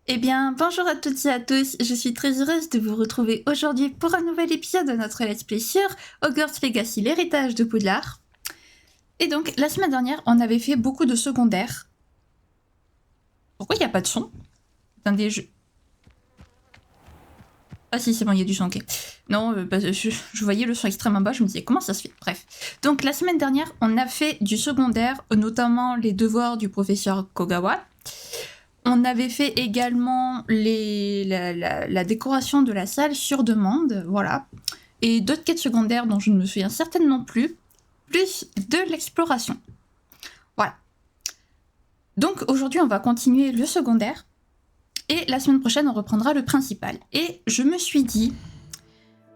Eh bien, bonjour à toutes et à tous, je suis très heureuse de vous retrouver aujourd'hui pour un nouvel épisode de notre Let's Play sur Hogwarts Legacy, l'héritage de Poudlard. Et donc, la semaine dernière, on avait fait beaucoup de secondaires. Pourquoi il n'y a pas de son? Attendez, Ah si, c'est bon, il y a du son, ok. Non, je voyais le son extrêmement bas, je me disais, comment ça se fait? Bref. Donc, la semaine dernière, on a fait du secondaire, notamment les devoirs du professeur Kogawa. On avait fait également la décoration de la salle sur demande, voilà. Et d'autres quêtes secondaires dont je ne me souviens certainement plus, plus de l'exploration. Voilà. Donc aujourd'hui, on va continuer le secondaire. Et la semaine prochaine, on reprendra le principal. Et je me suis dit,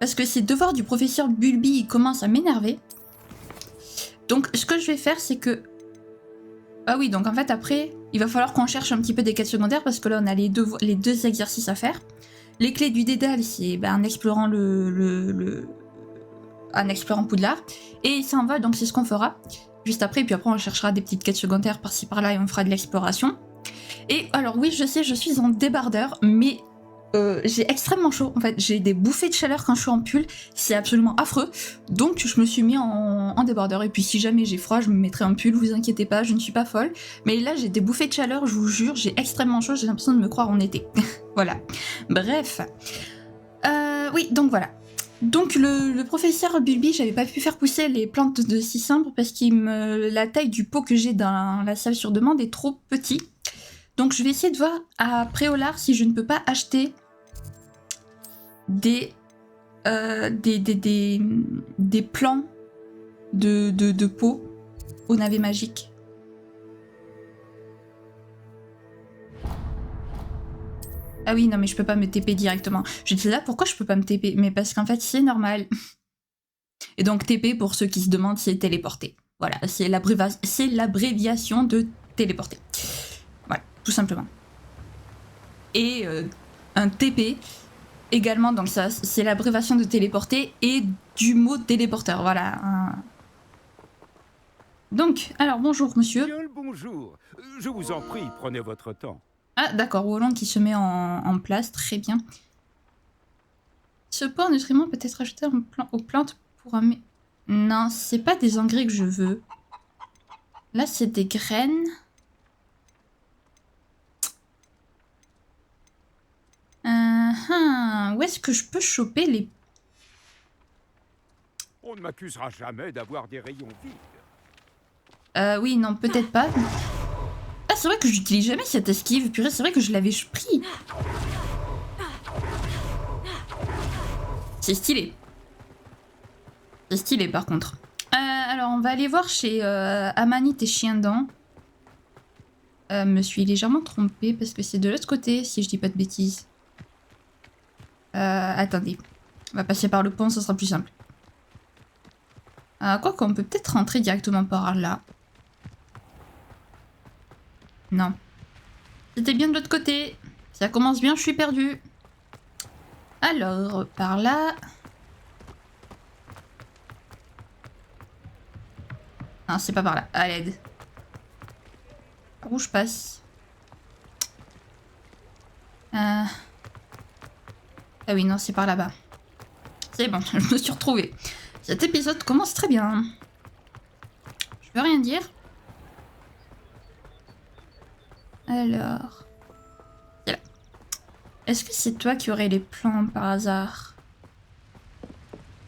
parce que ces devoirs du professeur Bulby, ils commencent à m'énerver. Donc ce que je vais faire, c'est que... Ah oui, donc en fait, après, il va falloir qu'on cherche un petit peu des quêtes secondaires, parce que là, on a les deux exercices à faire. Les clés du dédale, c'est en explorant en explorant Poudlard. Et ça en va, donc c'est ce qu'on fera juste après. Et puis après, on cherchera des petites quêtes secondaires par-ci par-là et on fera de l'exploration. Et alors oui, je sais, je suis en débardeur, mais j'ai extrêmement chaud. En fait, j'ai des bouffées de chaleur quand je suis en pull. C'est absolument affreux. Donc je me suis mis en débardeur. Et puis si jamais j'ai froid, je me mettrai un pull. Vous inquiétez pas, je ne suis pas folle. Mais là, j'ai des bouffées de chaleur, je vous jure. J'ai extrêmement chaud. J'ai l'impression de me croire en été. Voilà. Bref. Oui, donc voilà. Donc le professeur Bulby, j'avais pas pu faire pousser les plantes de cicimbre parce que la taille du pot que j'ai dans la salle sur demande est trop petit. Donc je vais essayer de voir à Préolard si je ne peux pas acheter des plants de pots au navet magique. Ah oui, non mais je peux pas me TP directement. Je dis là, pourquoi je peux pas me TP? Mais parce qu'en fait, c'est normal. Et donc TP, pour ceux qui se demandent, c'est téléporter. Voilà, c'est l'abréviation de téléporter. Voilà, tout simplement. Et un TP, également, donc ça, c'est l'abréviation de téléporter et du mot téléporteur. Voilà. Donc, alors bonjour monsieur. Bien le bonjour. Je vous en prie, prenez votre temps. Ah d'accord, Roland qui se met en place, très bien. Ce pot nutriment peut être ajouté aux plantes pour un... Non, c'est pas des engrais que je veux. Là, c'est des graines. Où est-ce que je peux choper les... On ne m'accusera jamais d'avoir des rayons vides. Oui, non, peut-être pas. Ah, c'est vrai que j'utilise jamais cette esquive. Purée, c'est vrai que je l'avais pris. C'est stylé. C'est stylé, par contre. Alors, on va aller voir chez Amanite et Chiendent. Me suis légèrement trompée parce que c'est de l'autre côté, si je dis pas de bêtises. Attendez. On va passer par le pont, ça sera plus simple. Quoi qu'on peut peut-être rentrer directement par là. Non. C'était bien de l'autre côté. Ça commence bien, je suis perdue. Alors, par là... Non, c'est pas par là. À l'aide. Par où je passe? Ah oui, non, c'est par là-bas. C'est bon, je me suis retrouvée. Cet épisode commence très bien. Je peux rien dire. Alors... C'est là. Est-ce que c'est toi qui aurais les plans par hasard?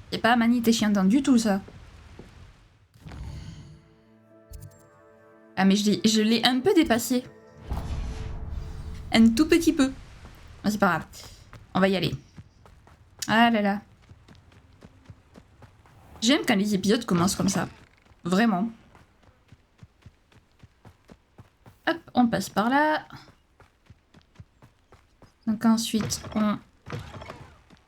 C'est pas Manite et Chiendent du tout, ça. Ah, mais je l'ai un peu dépassé. Un tout petit peu. Ah, c'est pas grave. On va y aller. Ah là là. J'aime quand les épisodes commencent comme ça. Vraiment. Hop, on passe par là. Donc ensuite, on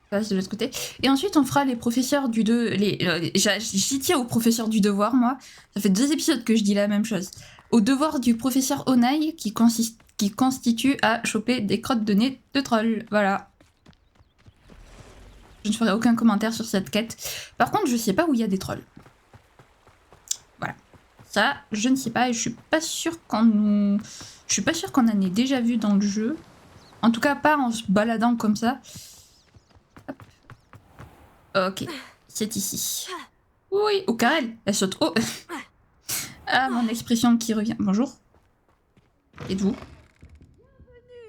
passe de l'autre côté. Et ensuite, on fera les professeurs du 2... J'y tiens aux professeurs du devoir, moi. Ça fait 2 épisodes que je dis la même chose. Au devoir du professeur Onaï, qui constitue à choper des crottes de nez de troll. Voilà. Je ne ferai aucun commentaire sur cette quête. Par contre, je sais pas où il y a des trolls. Voilà. Ça, je ne sais pas et je suis pas sûre qu'on en ait déjà vu dans le jeu. En tout cas, pas en se baladant comme ça. Hop. Ok, c'est ici. Oui, oh, Karel, elle saute. Oh. Ah, mon expression qui revient. Bonjour. Qui êtes-vous?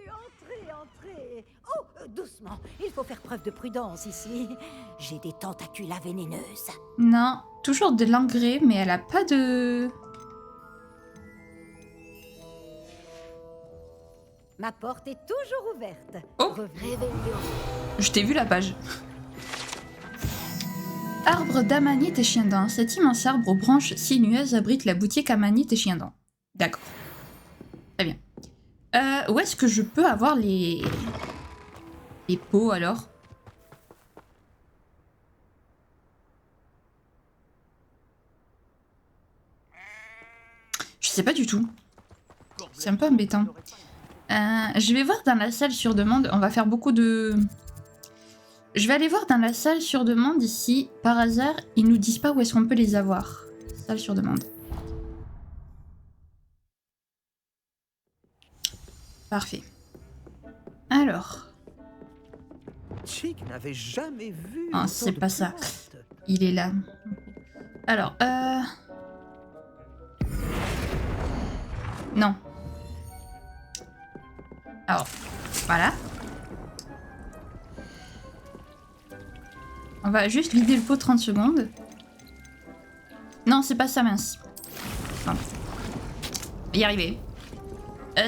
Entrez, entrez. Oh, doucement. Il faut faire preuve de prudence ici. J'ai des tentacules vénéneuses. Non, toujours de l'engrais, mais elle a pas de... Ma porte est toujours ouverte. Oh. Réveillons. Je t'ai vu la page. Arbre d'amanite et chien dent. Cet immense arbre aux branches sinueuses abrite la boutique amanite et chien dent. D'accord. Très bien. Où est-ce que je peux avoir les pots alors? Je sais pas du tout. C'est un peu embêtant. Je vais voir dans la salle sur demande. On va faire beaucoup de... Je vais aller voir dans la salle sur demande ici. Par hasard, ils nous disent pas où est-ce qu'on peut les avoir. Salle sur demande. Parfait. Alors. Chick n'avait jamais vu. Ah, autant c'est de pas ça. plantes. Il est là. Alors, non. Alors, voilà. On va juste vider le pot 30 secondes. Non, c'est pas ça, mince. Non. Y arriver.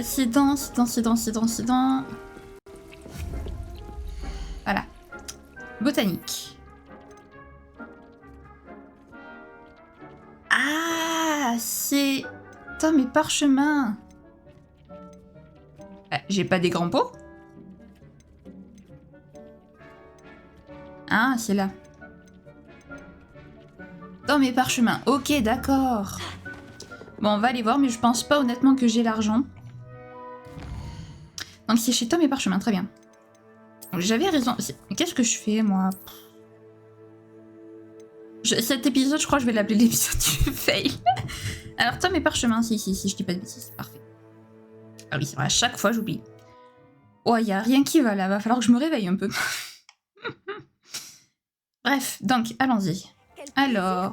C'est dans. Voilà. Botanique. Ah, c'est... Attends, mes parchemins. J'ai pas des grands pots? Ah, c'est là. Dans mes parchemins. Ok, d'accord. Bon, on va aller voir, mais je pense pas honnêtement que j'ai l'argent. Donc c'est chez Tom et Parchemin, très bien. J'avais raison. Qu'est-ce que je fais, moi? Cet épisode, je crois que je vais l'appeler l'épisode du fail. Alors, Tom et Parchemin, si, je dis pas de bêtises. Parfait. Ah oui, c'est vrai, à chaque fois, j'oublie. Oh, y a rien qui va là, va falloir que je me réveille un peu. Bref, donc, allons-y. Alors,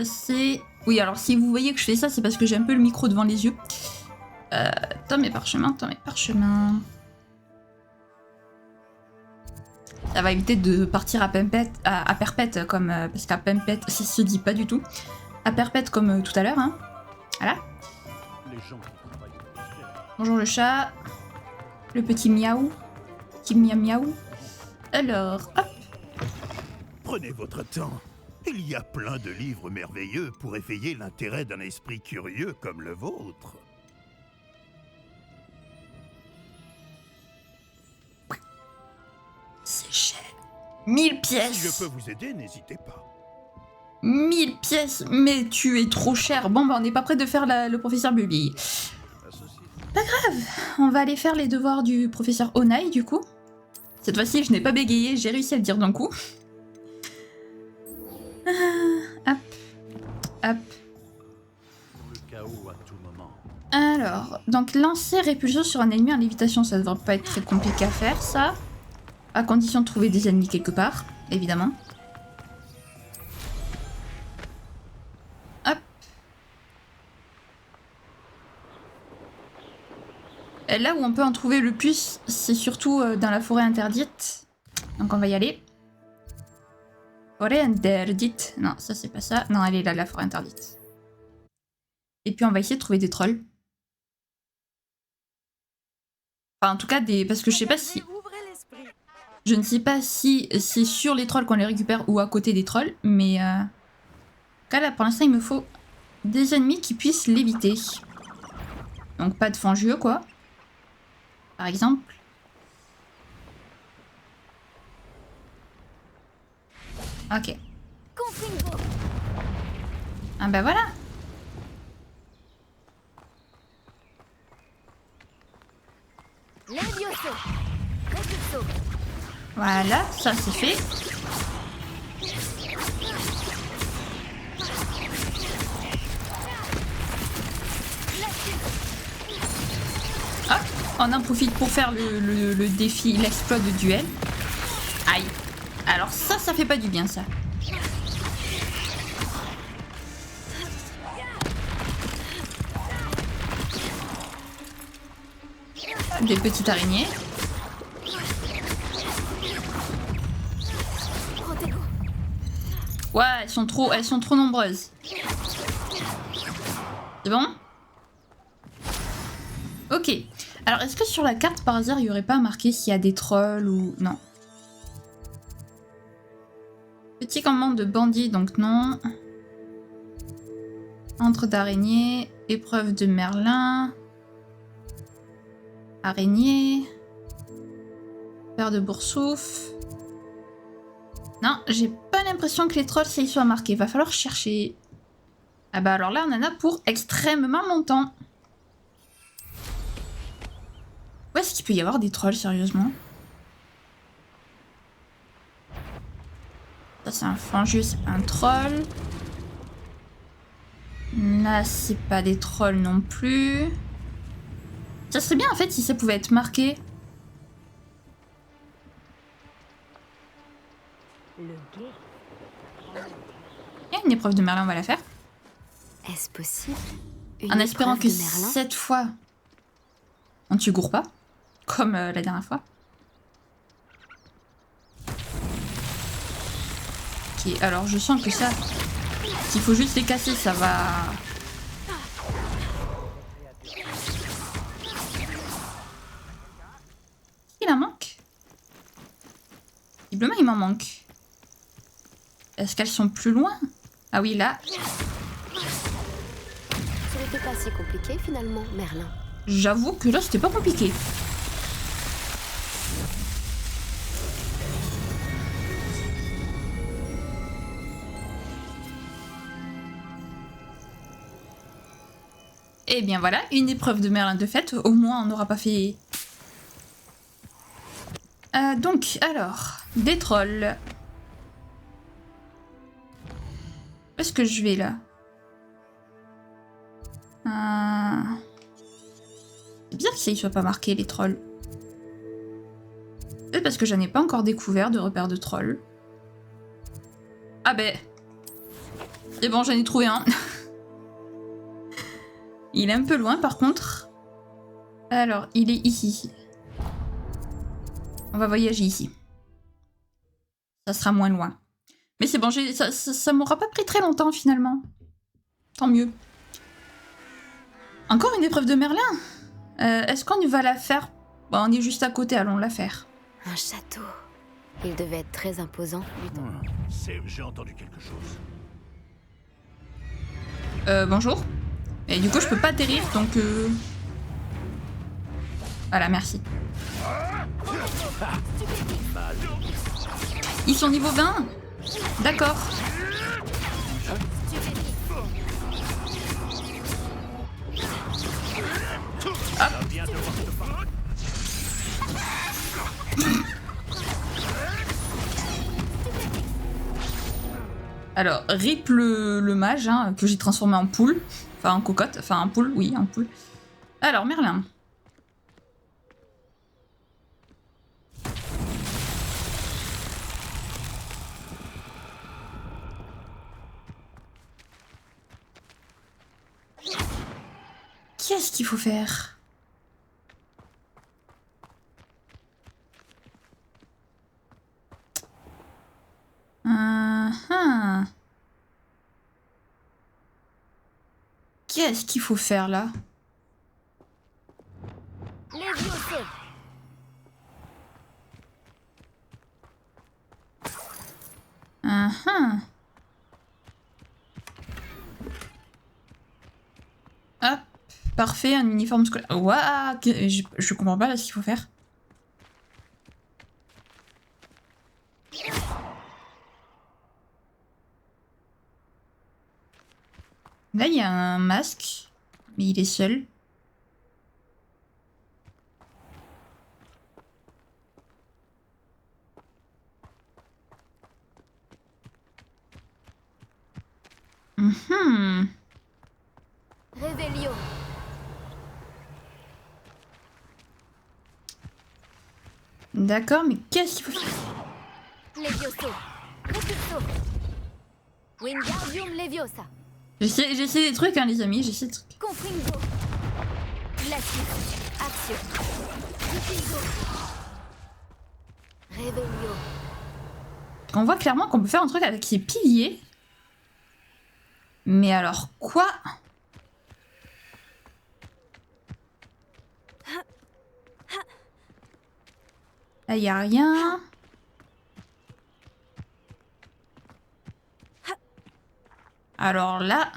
c'est... Oui, alors si vous voyez que je fais ça, c'est parce que j'ai un peu le micro devant les yeux. Tom et Parchemin. Ça va éviter de partir à perpète comme... parce qu'à perpète, ça se dit pas du tout. À perpète comme tout à l'heure, hein. Voilà. Bonjour le chat. Le petit miaou. Petit miaou. Alors, hop. Prenez votre temps. Il y a plein de livres merveilleux pour éveiller l'intérêt d'un esprit curieux comme le vôtre. C'est cher. 1000 pièces. Si je peux vous aider, n'hésitez pas. 1000 pièces, mais tu es trop cher. Bon, bah, on n'est pas prêt de faire le professeur Bully. Pas grave, on va aller faire les devoirs du professeur Onai, du coup. Cette fois-ci, je n'ai pas bégayé, j'ai réussi à le dire d'un coup. Hop. Alors, donc lancer répulsion sur un ennemi en lévitation, ça devrait pas être très compliqué à faire, ça. À condition de trouver des ennemis quelque part, évidemment. Hop. Et là où on peut en trouver le plus, c'est surtout dans la forêt interdite. Donc on va y aller. Forêt interdite. Non, ça c'est pas ça. Non, elle est là, la forêt interdite. Et puis on va essayer de trouver des trolls. Enfin, en tout cas, parce que je sais pas si... Je ne sais pas si c'est sur les trolls qu'on les récupère ou à côté des trolls, mais... En tout cas, là, pour l'instant, il me faut des ennemis qui puissent l'éviter. Donc pas de fangieux, quoi. Par exemple. Ok. Ah bah voilà. Voilà, ça c'est fait. Hop. On en profite pour faire le défi, l'exploit de duel. Aïe. Alors ça fait pas du bien, ça. Des petites araignées. Ouais, elles sont trop nombreuses. C'est bon? Ok. Alors, est-ce que sur la carte, par hasard, il n'y aurait pas marqué s'il y a des trolls ou... Non. Petit campement de bandits, donc non. Entre d'araignées. Épreuve de Merlin. Araignée. Paire de boursouf. Non, j'ai pas l'impression que les trolls, ça y soit marqué. Va falloir chercher. Ah bah alors là, on en a pour extrêmement longtemps. Où est-ce qu'il peut y avoir des trolls, sérieusement? Ça, c'est un fangieux, c'est pas un troll. Là, c'est pas des trolls non plus. Ça serait bien, en fait, si ça pouvait être marqué. Il y a une épreuve de Merlin, on va la faire. Est-ce possible? En espérant que cette fois, on ne tue gourre pas, comme la dernière fois. Ok, alors je sens que ça, s'il faut juste les casser, ça va... Il en manque? Visiblement, il m'en manque. Est-ce qu'elles sont plus loin? Ah oui, là. Ce n'était pas si compliqué finalement, Merlin. J'avoue que là, c'était pas compliqué. Et bien voilà, une épreuve de Merlin de fête. Au moins, on n'aura pas fait... donc, alors, des trolls. Où est-ce que je vais, là? C'est bizarre que ça y soit pas marqué, les trolls. Peut-être parce que j'en ai pas encore découvert de repères de trolls. Ah ben... C'est bon, j'en ai trouvé un. Il est un peu loin, par contre. Alors, il est ici. On va voyager ici. Ça sera moins loin. Mais c'est bon, ça m'aura pas pris très longtemps, finalement. Tant mieux. Encore une épreuve de Merlin? Est-ce qu'on va la faire? Bon, on est juste à côté, allons la faire. Un château. Il devait être très imposant. J'ai entendu quelque chose. Bonjour. Et du coup, je peux pas atterrir, donc... Voilà, merci. Ils sont niveau 20? D'accord. Hop. Alors, rip le mage, hein, que j'ai transformé en poule. Enfin, en cocotte. Enfin, en poule, oui, en poule. Alors, Merlin. Qu'est-ce qu'il faut faire? Qu'est-ce qu'il faut faire là? Hop, parfait, un uniforme scolaire. Waouh, je comprends pas là ce qu'il faut faire. Là, il y a un masque, mais il est seul. Réveillon. D'accord, mais qu'est-ce qu'il faut faire? Levioso. Repulso. Wingardium Leviosa. J'essaie des trucs, hein, les amis, j'essaie des trucs. Confringo. Glacius. Axio. Repulso. Revelio. On voit clairement qu'on peut faire un truc avec ces piliers. Mais alors quoi? Là, y a rien. Alors là...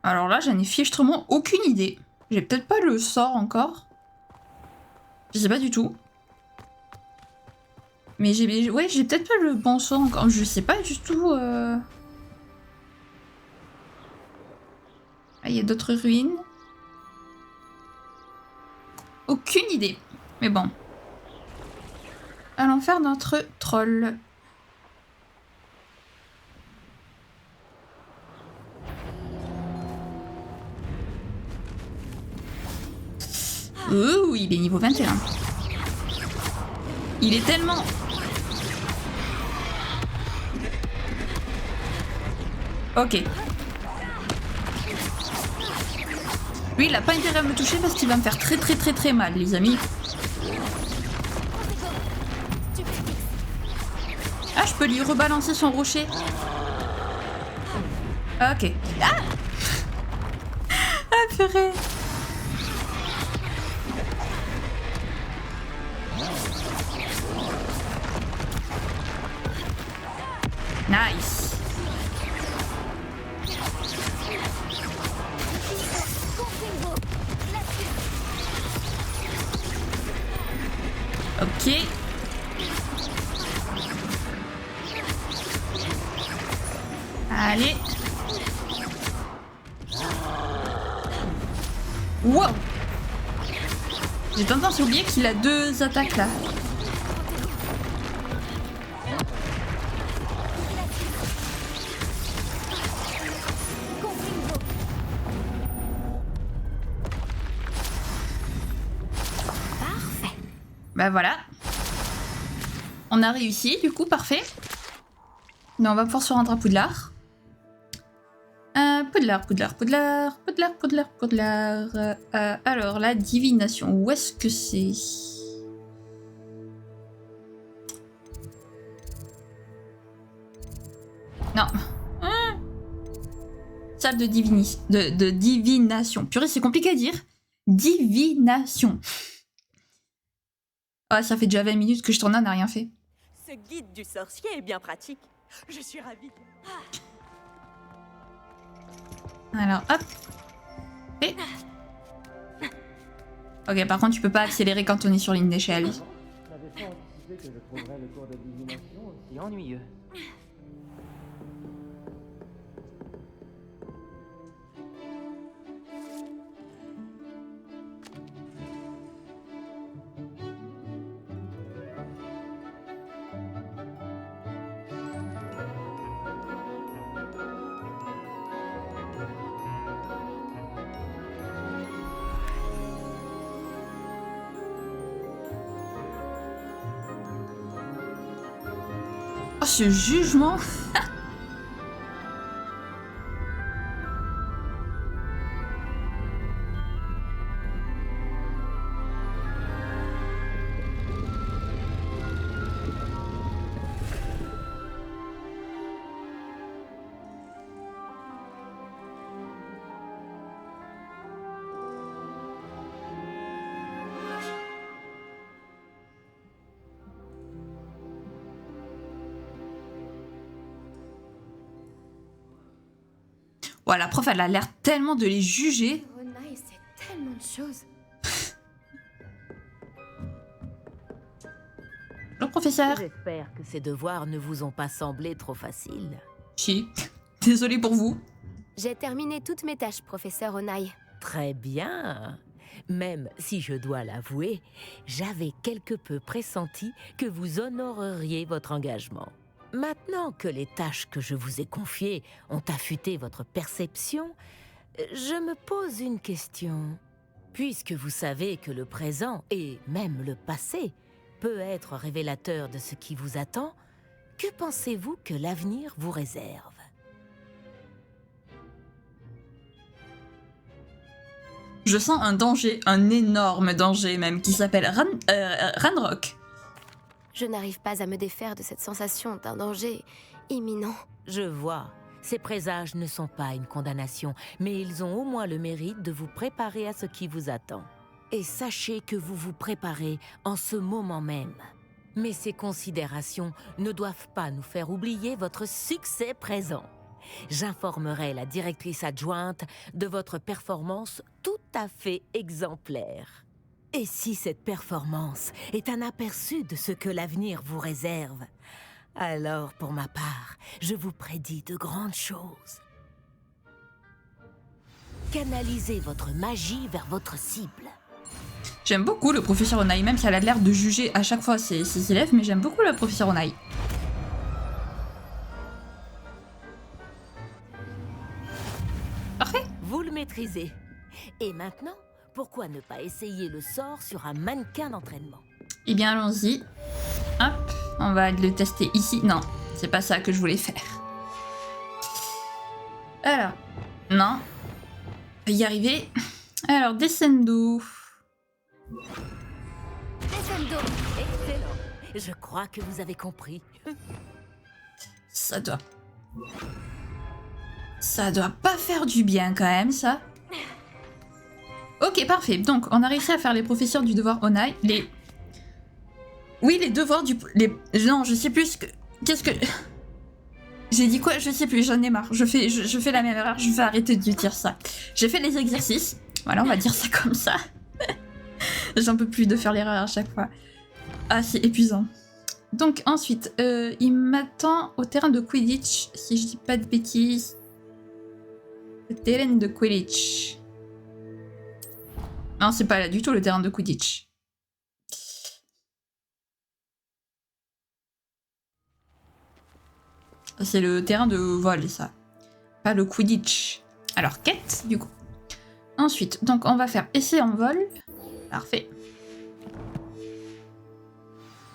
Alors là, j'en ai fichtrement aucune idée. J'ai peut-être pas le sort encore. Je sais pas du tout. Mais j'ai peut-être pas le bon sort encore. Je sais pas du tout. Ah, il y a d'autres ruines. Aucune idée. Mais bon. Allons faire notre troll. Oh, il est niveau 21. Il est tellement... Ok. Lui, il a pas intérêt à me toucher parce qu'il va me faire très mal, les amis. Ah, je peux lui rebalancer son rocher. Ok. Ah ah, purée. Nice. Ok. Allez. Wow. J'ai tendance à oublier qu'il a 2 attaques là. Bah voilà. On a réussi, du coup, parfait. Non, on va pouvoir se rendre à Poudlard. Poudlard. Alors, la divination, où est-ce que c'est? Non. Salle de divination. Purée, c'est compliqué à dire. Divination. Ah, ça fait déjà 20 minutes que je tourne, on n'a rien fait. Ce guide du sorcier est bien pratique. Je suis ravie. Alors, hop. Et... Ok, par contre, tu peux pas accélérer quand on est sur ligne d'échelle. Je n'avais pas anticipé que je trouverais le cours de divination aussi ennuyeux. Oh, ce jugement. Ouais, la prof, elle a l'air tellement de les juger. Onaï, c'est tellement de choses. Le professeur. J'espère que ces devoirs ne vous ont pas semblé trop faciles. Si. Désolée pour vous. J'ai terminé toutes mes tâches, professeur Onaï. Très bien. Même si je dois l'avouer, j'avais quelque peu pressenti que vous honoreriez votre engagement. Maintenant que les tâches que je vous ai confiées ont affûté votre perception, Je me pose une question. Puisque vous savez que le présent, et même le passé, peut être révélateur de ce qui vous attend, que pensez-vous que l'avenir vous réserve? Je sens un danger, un énorme danger même, qui s'appelle Ranrock. Je n'arrive pas à me défaire de cette sensation d'un danger imminent. Je vois. Ces présages ne sont pas une condamnation, mais ils ont au moins le mérite de vous préparer à ce qui vous attend. Et sachez que vous vous préparez en ce moment même. Mais ces considérations ne doivent pas nous faire oublier votre succès présent. J'informerai la directrice adjointe de votre performance tout à fait exemplaire. Et si cette performance est un aperçu de ce que l'avenir vous réserve, alors pour ma part, je vous prédis de grandes choses. Canalisez votre magie vers votre cible. J'aime beaucoup le professeur Onai, même si elle a l'air de juger à chaque fois ses élèves, mais j'aime beaucoup le professeur Onai. Parfait. Vous le maîtrisez. Et maintenant, pourquoi ne pas essayer le sort sur un mannequin d'entraînement? Eh bien, allons-y. Hop, on va le tester ici. Non, c'est pas ça que je voulais faire. Alors, non. On va y arriver. Alors, descendo. Descendo. Excellent. Je crois que vous avez compris. Ça doit pas faire du bien quand même, ça. Ok, parfait. Donc, on a réussi à faire les professeurs du devoir Onai. Oui, les devoirs du... Non, je sais plus ce que... Qu'est-ce que... J'ai dit quoi? Je sais plus, j'en ai marre. Je fais la même erreur, je vais arrêter de dire ça. J'ai fait les exercices. Voilà, on va dire ça comme ça. J'en peux plus de faire l'erreur à chaque fois. Ah, c'est épuisant. Donc, ensuite, il m'attend au terrain de Quidditch, si je dis pas de bêtises. Le terrain de Quidditch. Non, c'est pas là du tout le terrain de Quidditch. C'est le terrain de vol, ça. Pas le Quidditch. Alors, quête, du coup. Ensuite, donc on va faire essai en vol. Parfait.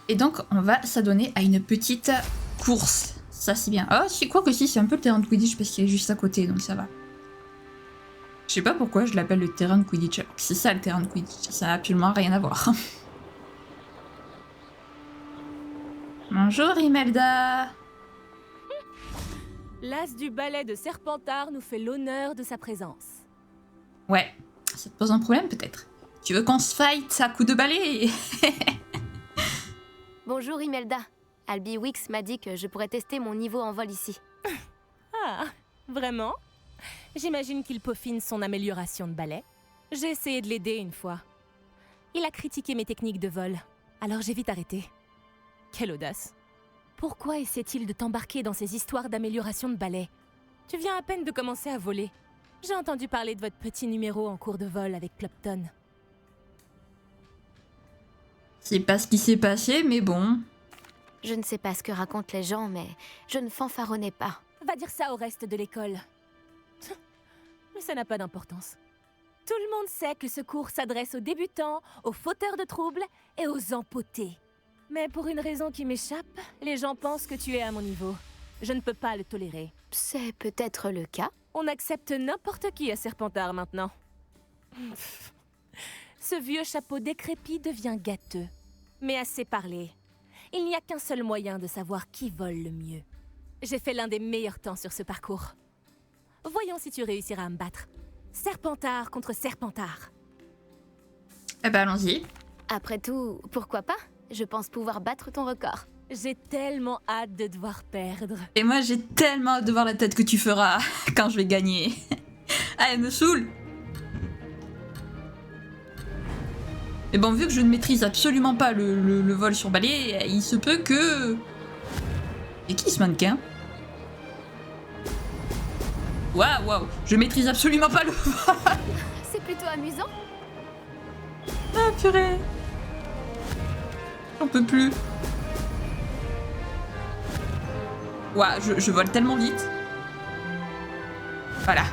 Et donc, on va s'adonner à une petite course. Ça, c'est bien. Ah, c'est quoi que si, c'est un peu le terrain de Quidditch parce qu'il est juste à côté, donc ça va. Je sais pas pourquoi je l'appelle le terrain de Quidditch. C'est ça le terrain de Quidditch. Ça n'a absolument rien à voir. Bonjour Imelda. L'as du ballet de Serpentard nous fait l'honneur de sa présence. Ouais, ça te pose un problème peut-être. Tu veux qu'on se fight à coups de balai? Bonjour Imelda. Albie Wix m'a dit que je pourrais tester mon niveau en vol ici. Ah, vraiment? J'imagine qu'il peaufine son amélioration de ballet. J'ai essayé de l'aider une fois. Il a critiqué mes techniques de vol, alors j'ai vite arrêté. Quelle audace. Pourquoi essaie-t-il de t'embarquer dans ces histoires d'amélioration de ballet? Tu viens à peine de commencer à voler. J'ai entendu parler de votre petit numéro en cours de vol avec Clopton. C'est pas ce qui s'est passé, mais bon. Je ne sais pas ce que racontent les gens, mais je ne fanfaronnais pas. Va dire ça au reste de l'école. Mais ça n'a pas d'importance. Tout le monde sait que ce cours s'adresse aux débutants, aux fauteurs de troubles et aux empotés. Mais pour une raison qui m'échappe, les gens pensent que tu es à mon niveau. Je ne peux pas le tolérer. C'est peut-être le cas. On accepte n'importe qui à Serpentard maintenant. Ce vieux chapeau décrépit devient gâteux. Mais assez parlé. Il n'y a qu'un seul moyen de savoir qui vole le mieux. J'ai fait l'un des meilleurs temps sur ce parcours. Voyons si tu réussiras à me battre. Serpentard contre Serpentard. Eh ben allons-y. Après tout, pourquoi pas? Je pense pouvoir battre ton record. J'ai tellement hâte de devoir perdre. Et moi j'ai tellement hâte de voir la tête que tu feras quand je vais gagner. Ah, elle me saoule. Et bon, vu que je ne maîtrise absolument pas le vol sur balai, il se peut que... Et qui ce mannequin? Waouh, waouh, je maîtrise absolument pas le vol. C'est plutôt amusant. Ah purée. J'en peux plus. Waouh, je vole tellement vite. Voilà.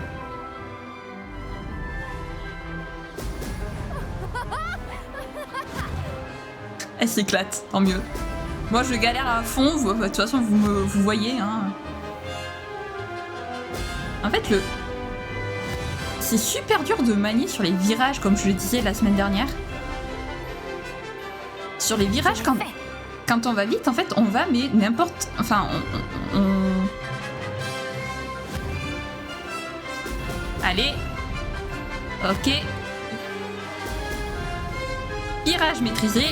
Elle s'éclate, tant mieux. Moi, je galère à fond. De toute façon, vous voyez. Hein. En fait, c'est super dur de manier sur les virages, comme je le disais la semaine dernière. Sur les virages, quand on va vite, en fait, on va, mais n'importe... Enfin, Allez. Ok. Virage maîtrisé.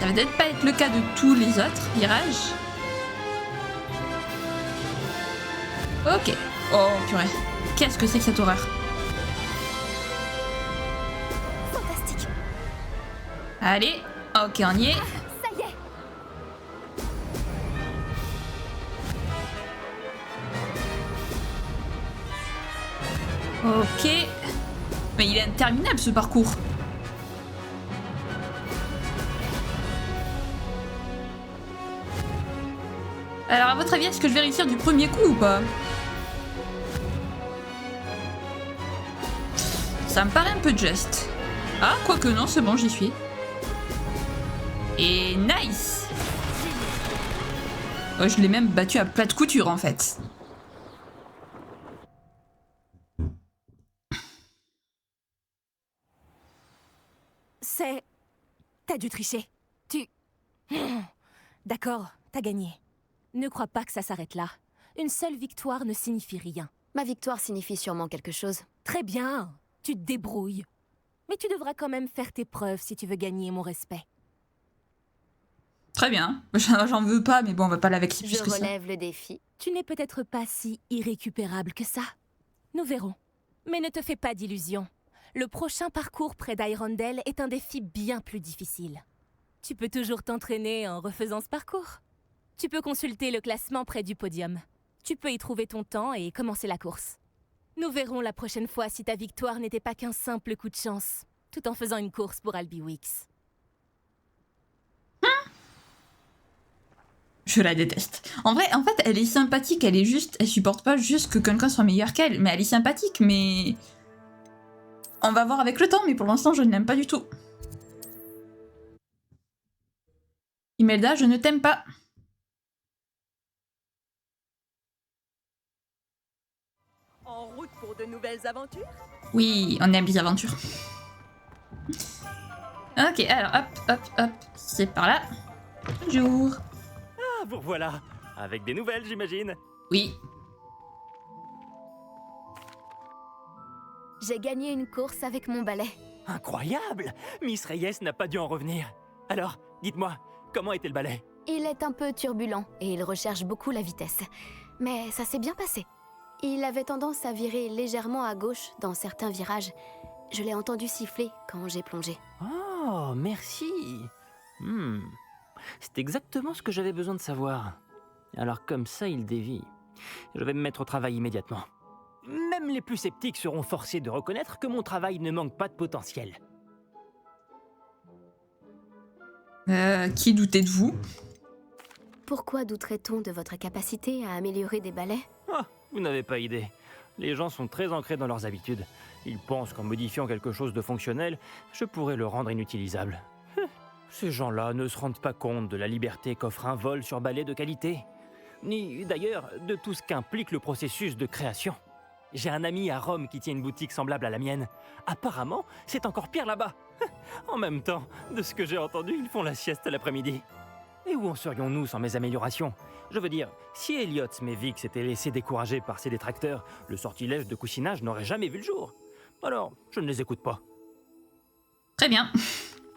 Ça va peut-être pas être le cas de tous les autres virages. Ok. Oh, purée. Qu'est-ce que c'est que cette horreur? Fantastique. Allez. Ok, on y est. Ça y est. Ok. Mais il est interminable ce parcours. Alors, à votre avis, est-ce que je vais réussir du premier coup ou pas? Ça me paraît un peu juste. Ah, quoique non, c'est bon, j'y suis. Et nice! Oh, je l'ai même battu à plat de couture, en fait. T'as dû tricher. D'accord, t'as gagné. Ne crois pas que ça s'arrête là. Une seule victoire ne signifie rien. Ma victoire signifie sûrement quelque chose. Très bien, tu te débrouilles. Mais tu devras quand même faire tes preuves si tu veux gagner mon respect. Très bien. J'en veux pas, mais bon, on va pas l'avexer plus Je que ça. relève le défi. Tu n'es peut-être pas si irrécupérable que ça. Nous verrons. Mais ne te fais pas d'illusions. Le prochain parcours près d'Hyrondell est un défi bien plus difficile. Tu peux toujours t'entraîner en refaisant ce parcours. Tu peux consulter le classement près du podium. Tu peux y trouver ton temps et commencer la course. Nous verrons la prochaine fois si ta victoire n'était pas qu'un simple coup de chance, tout en faisant une course pour Albiwix. Je la déteste. En fait, elle est sympathique, elle supporte pas juste que quelqu'un soit meilleur qu'elle, mais elle est sympathique, mais... On va voir avec le temps, mais pour l'instant, je ne l'aime pas du tout. Imelda, je ne t'aime pas. En route pour de nouvelles aventures? Oui, on aime les aventures. Ok, alors hop, c'est par là. Bonjour. Ah, vous revoilà. Avec des nouvelles, j'imagine. Oui. J'ai gagné une course avec mon balai. Incroyable! Miss Reyes n'a pas dû en revenir. Alors, dites-moi, comment était le balai? Il est un peu turbulent et il recherche beaucoup la vitesse. Mais ça s'est bien passé. Il avait tendance à virer légèrement à gauche dans certains virages. Je l'ai entendu siffler quand j'ai plongé. Oh, merci. C'est exactement ce que j'avais besoin de savoir. Alors comme ça, il dévie. Je vais me mettre au travail immédiatement. Même les plus sceptiques seront forcés de reconnaître que mon travail ne manque pas de potentiel. Qui doutait de vous? Pourquoi douterait-on de votre capacité à améliorer des balais? Ah, vous n'avez pas idée. Les gens sont très ancrés dans leurs habitudes. Ils pensent qu'en modifiant quelque chose de fonctionnel, je pourrais le rendre inutilisable. Ces gens-là ne se rendent pas compte de la liberté qu'offre un vol sur balai de qualité. Ni, d'ailleurs, de tout ce qu'implique le processus de création. J'ai un ami à Rome qui tient une boutique semblable à la mienne. Apparemment, c'est encore pire là-bas. En même temps, de ce que j'ai entendu, ils font la sieste l'après-midi. Et où en serions-nous sans mes améliorations? Je veux dire, si Elliot Smevix s'était laissé décourager par ses détracteurs, le sortilège de coussinage n'aurait jamais vu le jour. Alors, je ne les écoute pas. Très bien.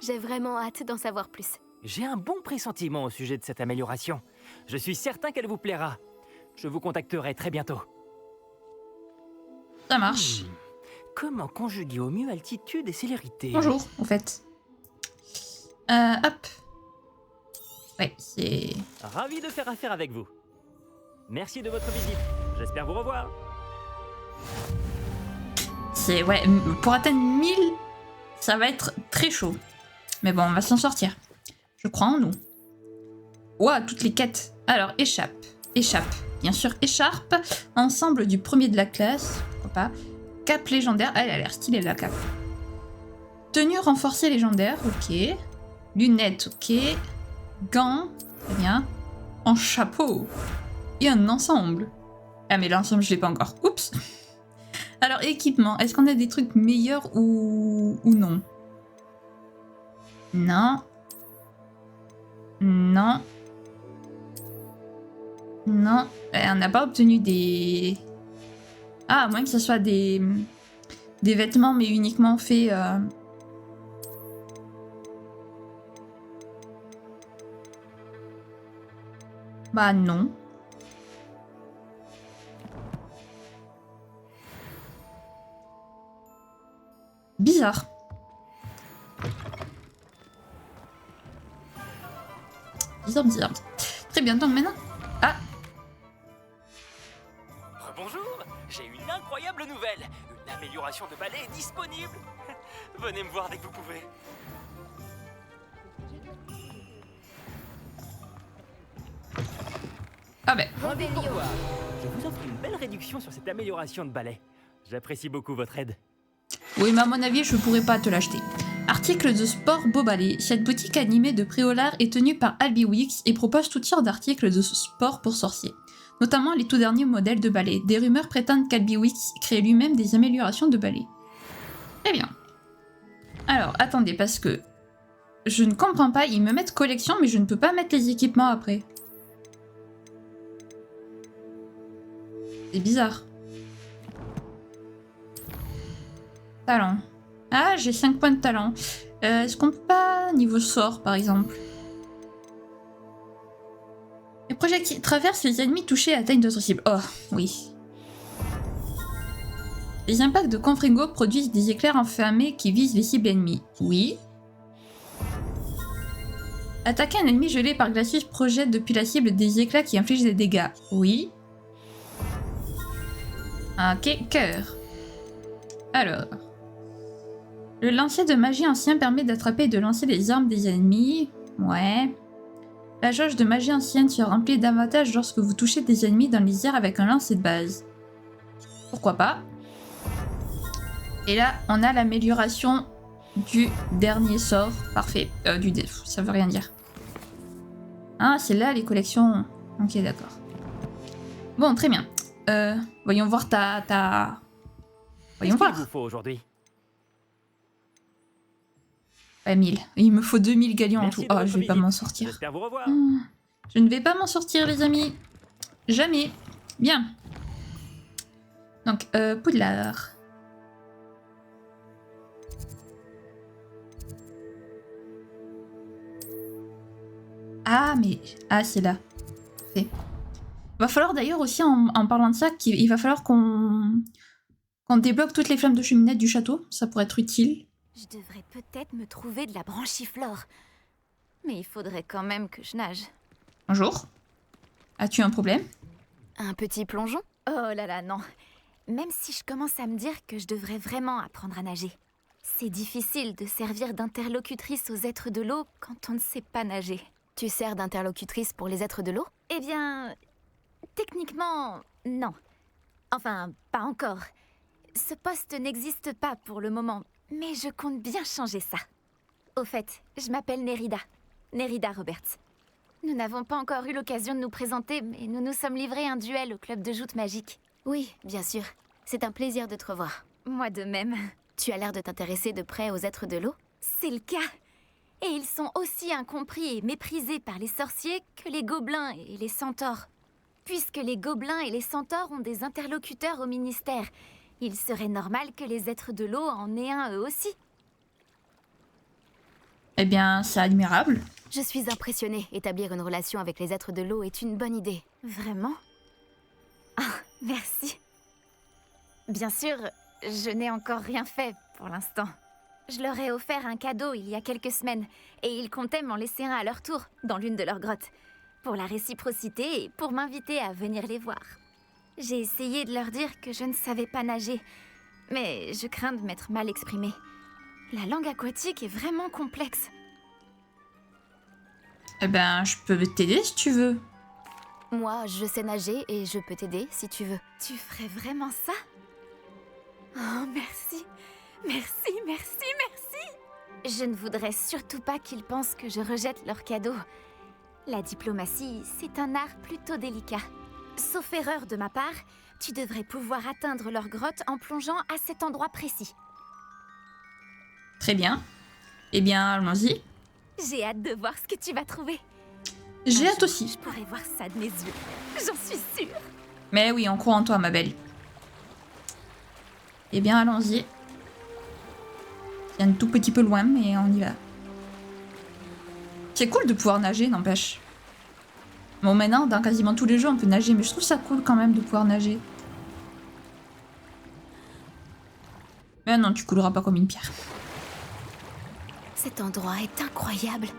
J'ai vraiment hâte d'en savoir plus. J'ai un bon pressentiment au sujet de cette amélioration. Je suis certain qu'elle vous plaira. Je vous contacterai très bientôt. Ça marche. Comment conjuguer au mieux altitude et célérité? Bonjour, en fait. Hop. Ouais, c'est... Ravi de faire affaire avec vous. Merci de votre visite. J'espère vous revoir. C'est... Ouais, pour atteindre 1000, ça va être très chaud. Mais bon, on va s'en sortir. Je crois en nous. Ouah, toutes les quêtes. Alors, échappe. Bien sûr, écharpe. Ensemble du premier de la classe. Pourquoi pas. Cape légendaire. Elle a l'air stylée, la cape. Tenue renforcée légendaire. Ok. Lunettes, ok. Gants, très bien. En chapeau. Et un ensemble. Ah mais l'ensemble je l'ai pas encore. Oups. Alors équipement, est-ce qu'on a des trucs meilleurs ou non? Non. Non. Non. On n'a pas obtenu des... Ah, à moins que ce soit des vêtements mais uniquement faits... Bah non. Bizarre. Bizarre. Très bien, donc maintenant... Ah. Bonjour, j'ai une incroyable nouvelle. Une amélioration de balai est disponible. Venez me voir dès que vous pouvez. Ah ben. Je vous offre une belle réduction sur cette amélioration de balai. J'apprécie beaucoup votre aide. Oui, mais à mon avis, je pourrais pas te l'acheter. Article de sport Beau Ballet. Cette boutique animée de Préolard est tenue par Albiwix et propose toutes sortes d'articles de sport pour sorciers. Notamment les tout derniers modèles de balai. Des rumeurs prétendent qu'Albiwix crée lui-même des améliorations de balai. Très bien. Alors, attendez, parce que... Je ne comprends pas, ils me mettent collection, mais je ne peux pas mettre les équipements après. C'est bizarre. Talent. Ah, j'ai 5 points de talent. Est-ce qu'on peut pas... Niveau sort, par exemple. Les projectiles traversent les ennemis touchés et atteignent d'autres cibles. Oh, oui. Les impacts de Confringo produisent des éclairs enflammés qui visent les cibles ennemies. Oui. Attaquer un ennemi gelé par glacius projette depuis la cible des éclats qui infligent des dégâts. Oui. Ok, cœur. Alors... Le lancer de magie ancien permet d'attraper et de lancer les armes des ennemis. Ouais. La jauge de magie ancienne se remplit davantage lorsque vous touchez des ennemis dans les airs avec un lancer de base. Pourquoi pas. Et là, on a l'amélioration du dernier sort. Parfait. Ça veut rien dire. Ah, c'est là les collections. Ok, d'accord. Bon, très bien. Voyons voir Voyons voir. Qu'est-ce qu'il vous faut aujourd'hui? 1000. Il me faut 2000 galions en tout. Merci de Oh, votre je vais pas visite. m'en sortir. J'espère vous revoir. Je ne vais pas m'en sortir, les amis. Jamais. Bien. Donc, Poudlard. Ah, mais... Ah, c'est là. Parfait. Va falloir d'ailleurs aussi, en parlant de ça, il va falloir qu'on débloque toutes les flammes de cheminette du château. Ça pourrait être utile. Je devrais peut-être me trouver de la branchiflore. Mais il faudrait quand même que je nage. Bonjour. As-tu un problème? Un petit plongeon? Oh là là, non. Même si je commence à me dire que je devrais vraiment apprendre à nager. C'est difficile de servir d'interlocutrice aux êtres de l'eau quand on ne sait pas nager. Tu sers d'interlocutrice pour les êtres de l'eau? Eh bien... techniquement, non. Enfin, pas encore. Ce poste n'existe pas pour le moment, mais je compte bien changer ça. Au fait, je m'appelle Nérida. Nérida Roberts. Nous n'avons pas encore eu l'occasion de nous présenter, mais nous nous sommes livrés un duel au club de joute magique. Oui, bien sûr. C'est un plaisir de te revoir. Moi de même. Tu as l'air de t'intéresser de près aux êtres de l'eau? C'est le cas. Et ils sont aussi incompris et méprisés par les sorciers que les gobelins et les centaures. Puisque les gobelins et les centaures ont des interlocuteurs au ministère, il serait normal que les êtres de l'eau en aient un eux aussi. Eh bien, c'est admirable. Je suis impressionnée. Établir une relation avec les êtres de l'eau est une bonne idée. Vraiment? Ah, merci. Bien sûr, je n'ai encore rien fait pour l'instant. Je leur ai offert un cadeau il y a quelques semaines, et ils comptaient m'en laisser un à leur tour, dans l'une de leurs grottes, pour la réciprocité et pour m'inviter à venir les voir. J'ai essayé de leur dire que je ne savais pas nager, mais je crains de m'être mal exprimée. La langue aquatique est vraiment complexe. Eh ben, je peux t'aider si tu veux. Moi, je sais nager et je peux t'aider si tu veux. Tu ferais vraiment ça? Oh, merci. Merci, merci, merci. Je ne voudrais surtout pas qu'ils pensent que je rejette leurs cadeaux. La diplomatie, c'est un art plutôt délicat. Sauf erreur de ma part, tu devrais pouvoir atteindre leur grotte en plongeant à cet endroit précis. Très bien. Eh bien, allons-y. J'ai hâte de voir ce que tu vas trouver. J'ai hâte aussi. Je pourrais voir ça de mes yeux. J'en suis sûre. Mais oui, on croit en toi, ma belle. Eh bien, allons-y. C'est un tout petit peu loin, mais on y va. C'est cool de pouvoir nager, n'empêche. Bon, maintenant, dans quasiment tous les jeux, on peut nager, mais je trouve ça cool quand même de pouvoir nager. Mais non, tu couleras pas comme une pierre. Cet endroit est incroyable.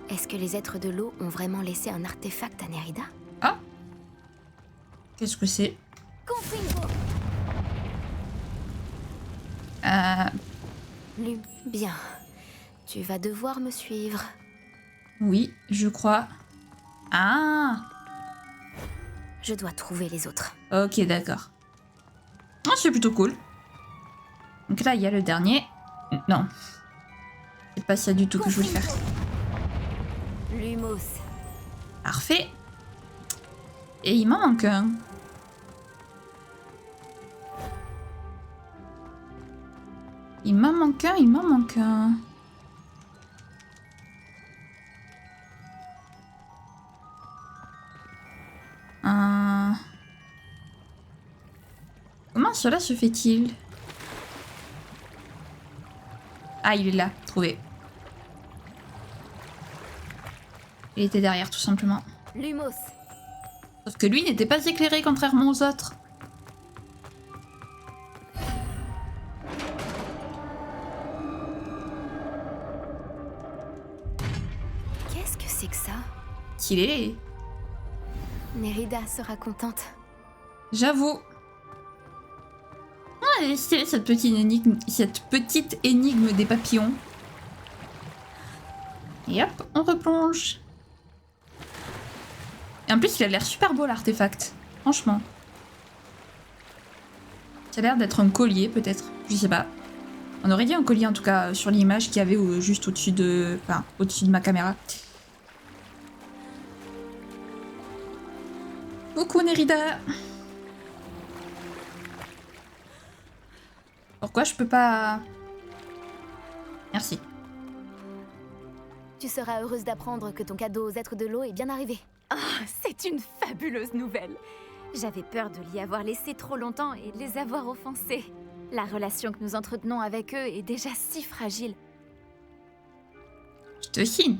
Est-ce que les êtres de l'eau ont vraiment laissé un artefact à Nerida? Ah! Qu'est-ce que c'est? Bien. Tu vas devoir me suivre. Oui, je crois. Ah! Je dois trouver les autres. Ok, d'accord. Ah, c'est plutôt cool. Donc là, il y a le dernier. Non. C'est pas ça du tout que je voulais faire. Lumos. Parfait. Et il m'en manque un. Il m'en manque un, il m'en manque un. Comment cela se fait-il? Ah, il est là, trouvé. Il était derrière, tout simplement. Lumos. Sauf que lui n'était pas éclairé, contrairement aux autres. Qu'est-ce que c'est que ça? Qu'il est. Nerida sera contente. J'avoue. Ah, elle est stylée, cette petite énigme des papillons. Et hop, on replonge. Et en plus, il a l'air super beau, l'artefact. Franchement. Ça a l'air d'être un collier, peut-être. Je sais pas. On aurait dit un collier, en tout cas, sur l'image qu'il y avait juste au-dessus de... Enfin, au-dessus de ma caméra. Coucou, Nerida. Pourquoi je peux pas... Merci. Tu seras heureuse d'apprendre que ton cadeau aux êtres de l'eau est bien arrivé. Oh, c'est une fabuleuse nouvelle. J'avais peur de l'y avoir laissé trop longtemps et de les avoir offensés. La relation que nous entretenons avec eux est déjà si fragile. Je te signe.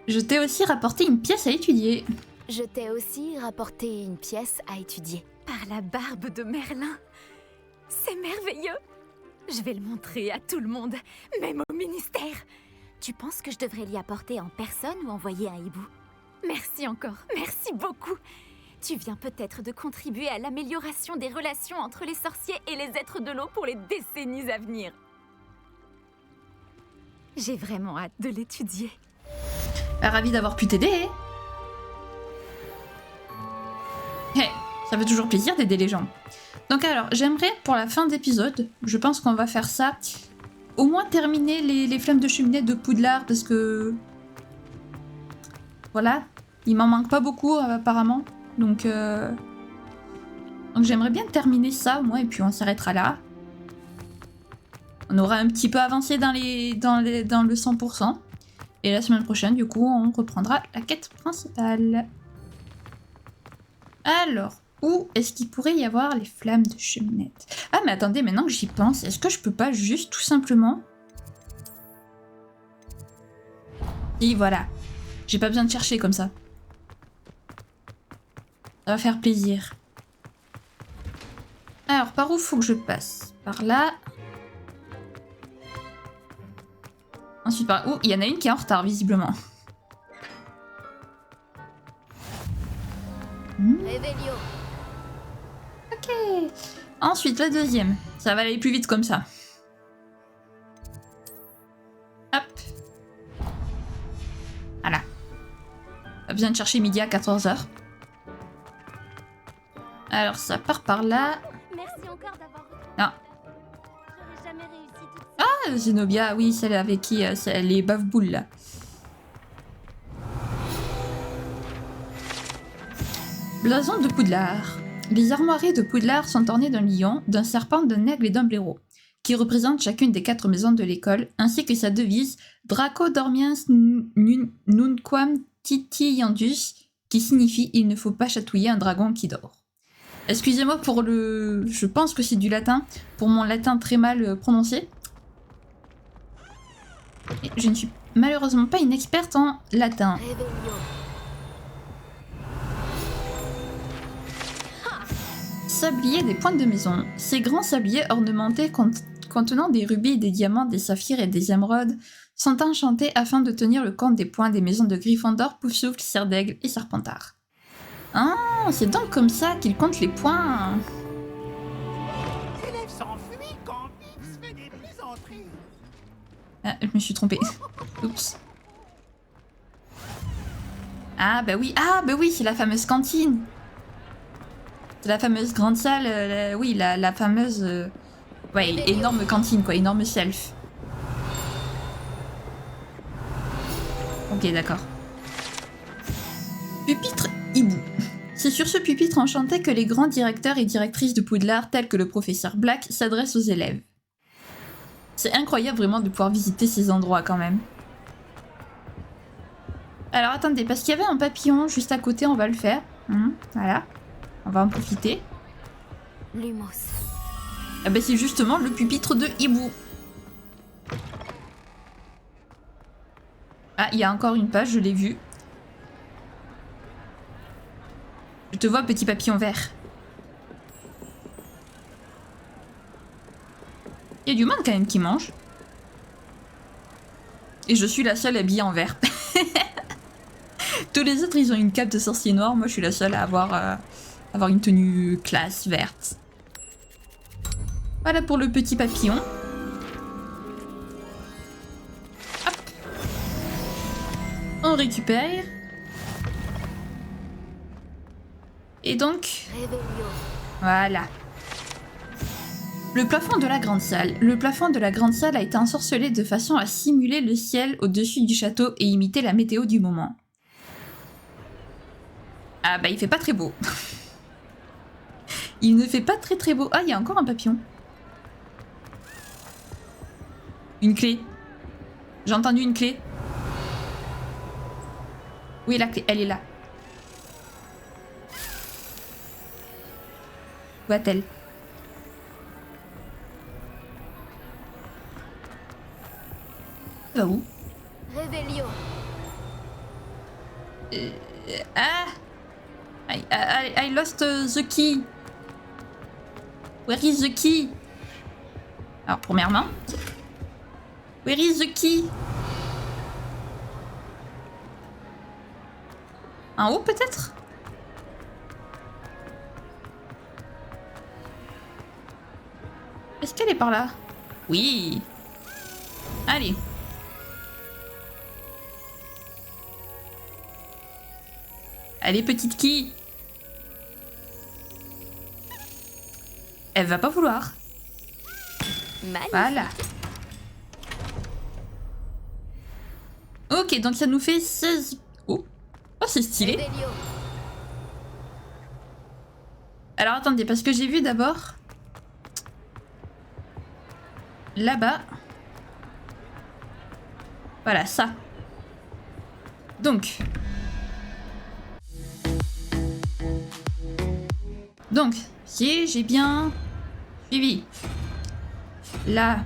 Je t'ai aussi rapporté une pièce à étudier. Je t'ai aussi rapporté une pièce à étudier. Par la barbe de Merlin. C'est merveilleux. Je vais le montrer à tout le monde, même au ministère. Tu penses que je devrais l'y apporter en personne ou envoyer un hibou? Merci encore, merci beaucoup. Tu viens peut-être de contribuer à l'amélioration des relations entre les sorciers et les êtres de l'eau pour les décennies à venir. J'ai vraiment hâte de l'étudier. Ravi d'avoir pu t'aider. Hey, ça fait toujours plaisir d'aider les gens. Donc alors, j'aimerais pour la fin d'épisode, je pense qu'on va faire ça, au moins terminer les flammes de cheminée de Poudlard parce que... Voilà, il m'en manque pas beaucoup apparemment. Donc j'aimerais bien terminer ça au moins et puis on s'arrêtera là. On aura un petit peu avancé dans le 100%. Et la semaine prochaine, du coup, on reprendra la quête principale. Alors, où est-ce qu'il pourrait y avoir les flammes de cheminette? Ah mais attendez, maintenant que j'y pense, est-ce que je peux pas juste tout simplement... Si, voilà. J'ai pas besoin de chercher comme ça. Ça va faire plaisir. Alors, par où faut que je passe? Par là. Ensuite, par... Oh, il y en a une qui est en retard, visiblement. Réveillon. Ok. Ensuite, la deuxième. Ça va aller plus vite comme ça. Hop. Voilà. Pas besoin de chercher midi à 14h. Alors, ça part par là. Merci encore d'avoir... Non. J'aurais jamais réussi tout Ah, Ah, Zenobia, oui, celle avec qui les bave-boules, là. Blason de Poudlard. Les armoiries de Poudlard sont ornées d'un lion, d'un serpent, d'un aigle et d'un blaireau, qui représentent chacune des 4 maisons de l'école, ainsi que sa devise Draco Dormiens Nunquam Titiandus, qui signifie « Il ne faut pas chatouiller un dragon qui dort ». Excusez-moi pour le... Je pense que c'est du latin, pour mon latin très mal prononcé. Et je ne suis malheureusement pas une experte en latin. Sablier des pointes de maison. Ces grands sabliers ornementés contenant des rubis, des diamants, des saphirs et des émeraudes sont enchantés afin de tenir le compte des points des maisons de Gryffondor, Poufsouffle, Serre d'Aigle et Serpentard. Ah, c'est donc comme ça qu'ils comptent les points. Les élèves s'enfuient quand Pips fait des plaisanteries. Ah, je me suis trompée. Oups. Ah bah oui, c'est la fameuse cantine. C'est la fameuse grande salle, oui, la fameuse... ouais, énorme cantine, quoi, énorme self. Ok, d'accord. Pupitre hibou. C'est sur ce pupitre enchanté que les grands directeurs et directrices de Poudlard, tels que le professeur Black, s'adressent aux élèves. C'est incroyable vraiment de pouvoir visiter ces endroits quand même. Alors attendez, parce qu'il y avait un papillon juste à côté, on va le faire. Voilà. On va en profiter. Lumos. Ah bah c'est justement le pupitre de hibou. Ah, il y a encore une page, je l'ai vue. Je te vois, petit papillon vert. Il y a du monde quand même qui mange. Et je suis la seule habillée en vert. Tous les autres, ils ont une cape de sorcier noir. Moi, je suis la seule à avoir une tenue classe verte. Voilà pour le petit papillon. Hop. On récupère. Et donc... Voilà. Le plafond de la grande salle. Le plafond de la grande salle a été ensorcelé de façon à simuler le ciel au-dessus du château et imiter la météo du moment. Ah bah il fait pas très beau. Il ne fait pas très beau. Ah, il y a encore un papillon. Une clé. J'ai entendu une clé. Oui, la clé, elle est là. Où va-t-elle? Elle va où? Revelio. Ah! I lost the key. Where is the key? Alors, premièrement, where is the key? En haut, peut-être? Est-ce qu'elle est par là? Oui. Allez. Allez, petite qui? Elle va pas vouloir. Magnifique. Voilà. Ok, donc ça nous fait 16... Oh, c'est stylé. Revelio. Alors attendez, parce que j'ai vu d'abord... Là-bas. Voilà, ça. Donc... si j'ai bien suivi. Là.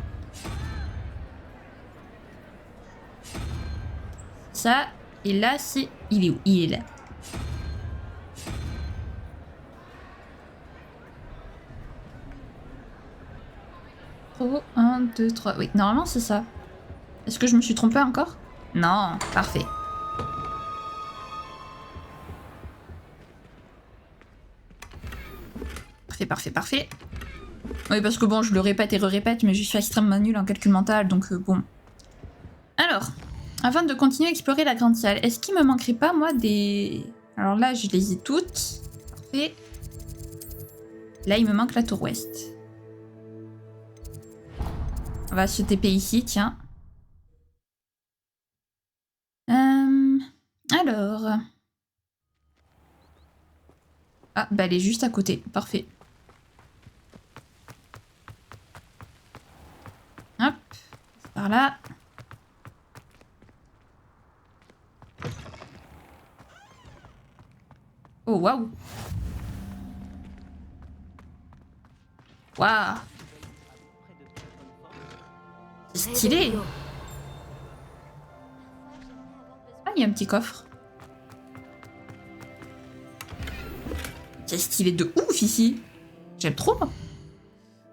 Ça. Et là, c'est... Il est où? Il est là. Oh, 1, 2, 3. Oui, normalement, c'est ça. Est-ce que je me suis trompée encore? Non, parfait. Parfait. Oui, parce que bon, je le répète et re-répète, mais je suis extrêmement nulle en calcul mental, donc bon. Alors, avant de continuer à explorer la grande salle, est-ce qu'il me manquerait pas, moi, des... Alors là, je les ai toutes. Parfait. Là, il me manque la tour ouest. On va se TP ici, tiens. Alors... Ah, bah elle est juste à côté. Parfait. Hop. Par là. Oh, waouh. Waouh. C'est stylé. Ah, il y a un petit coffre. C'est stylé de ouf ici. J'aime trop.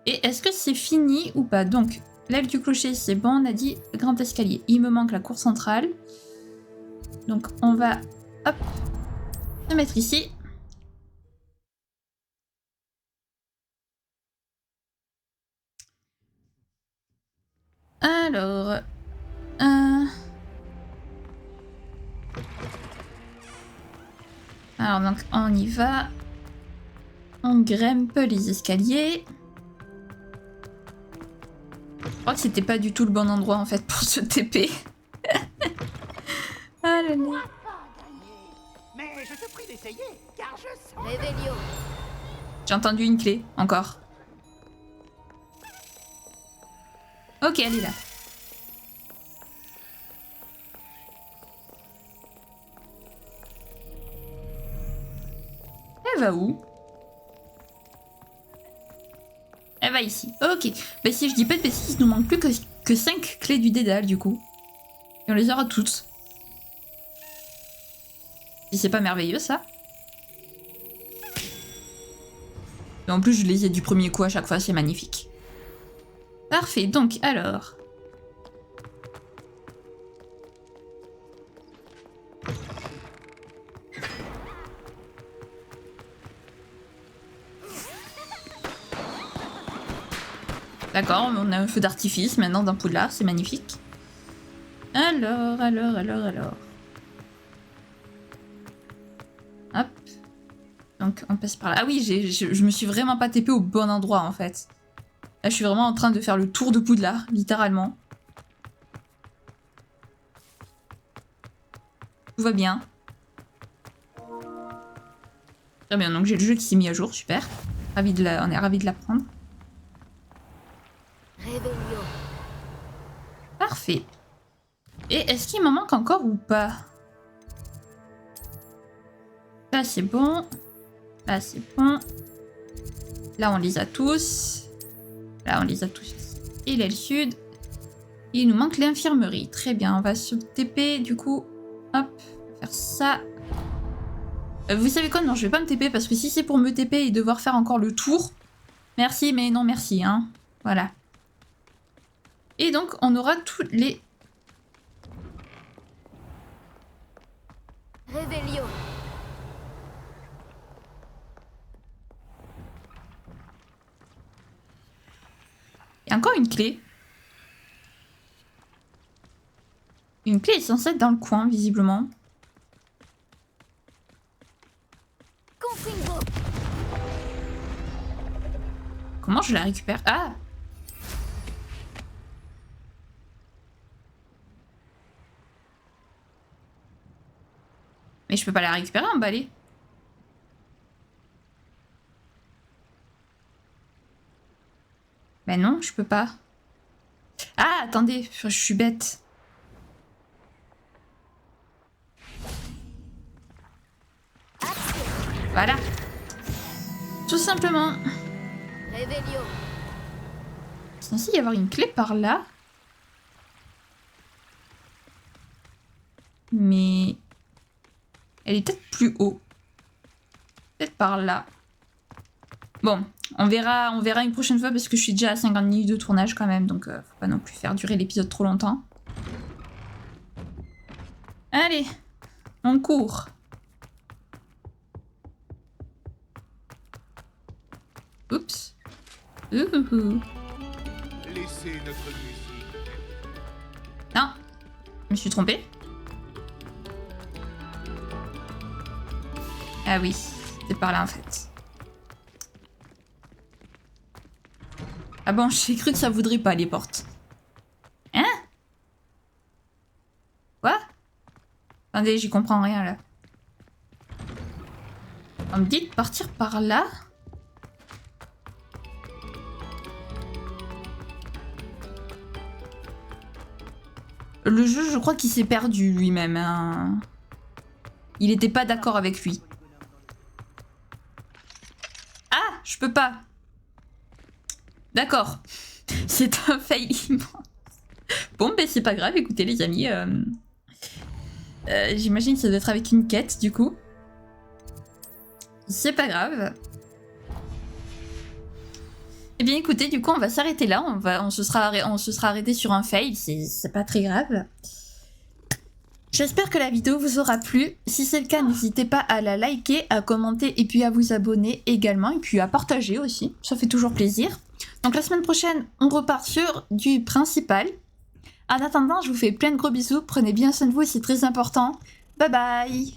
Et est-ce que c'est fini ou pas? Donc, l'aile du clocher, c'est bon. On a dit le grand escalier. Il me manque la cour centrale. Donc, on va, hop, se mettre ici. Alors... Alors donc on y va. On grimpe les escaliers. Je crois que c'était pas du tout le bon endroit en fait pour se TP. Ah là là. Mais je te prie d'essayer, car je sens... Réveillon. J'ai entendu une clé, encore. Ok, elle est là. Elle va où? Elle va ici. Ok. Bah si je dis pas de bêtises, il nous manque plus que 5 clés du dédale du coup. Et on les aura toutes. Si c'est pas merveilleux ça. Et en plus je les ai du premier coup à chaque fois, c'est magnifique. Parfait, donc alors... D'accord, on a un feu d'artifice maintenant dans Poudlard, c'est magnifique. Alors... Hop. Donc on passe par là. Ah oui, je me suis vraiment pas TP au bon endroit en fait. Là je suis vraiment en train de faire le tour de Poudlard, littéralement. Tout va bien. Très bien, donc j'ai le jeu qui s'est mis à jour, super. On est ravis de l'apprendre. Parfait. Et est-ce qu'il m'en manque encore ou pas? Là c'est bon. Là c'est bon. Là on les a tous. Là on les a tous. Et l'aile sud. Il nous manque l'infirmerie. Très bien, on va se TP du coup. Hop, faire ça. Vous savez quoi? Non, je vais pas me TP parce que si c'est pour me TP et devoir faire encore le tour. Merci, mais non merci, hein. Voilà. Et donc, on aura tous les... Réveillon. Il y a encore une clé. Une clé est censée être dans le coin, visiblement. Confringo. Comment je la récupère? Ah! Mais je peux pas la récupérer en balai. Ben non, je peux pas. Ah, attendez, je suis bête. Voilà. Tout simplement. Réveillon. C'est censé y avoir une clé par là. Mais... elle est peut-être plus haut. Peut-être par là. Bon, on verra une prochaine fois parce que je suis déjà à 50 minutes de tournage quand même. Donc faut pas non plus faire durer l'épisode trop longtemps. Allez, on court. Oups. Ouhouhou. Laissez notre musique. Non, je me suis trompée. Ah oui, c'est par là en fait. Ah bon, j'ai cru que ça voudrait pas les portes. Attendez, j'y comprends rien là. On me dit de partir par là. Le jeu, je crois qu'il s'est perdu lui-même. Hein. Il était pas d'accord avec lui. Ah, je peux pas. D'accord. C'est un fail immense. Bon, ben c'est pas grave, écoutez les amis. J'imagine que ça doit être avec une quête, du coup. C'est pas grave. Eh bien écoutez, du coup on va s'arrêter là, on se sera arrêté sur un fail, c'est pas très grave. J'espère que la vidéo vous aura plu. Si c'est le cas, n'hésitez pas à la liker, à commenter et puis à vous abonner également. Et puis à partager aussi, ça fait toujours plaisir. Donc la semaine prochaine, on repart sur du principal. En attendant, je vous fais plein de gros bisous. Prenez bien soin de vous, c'est très important. Bye bye!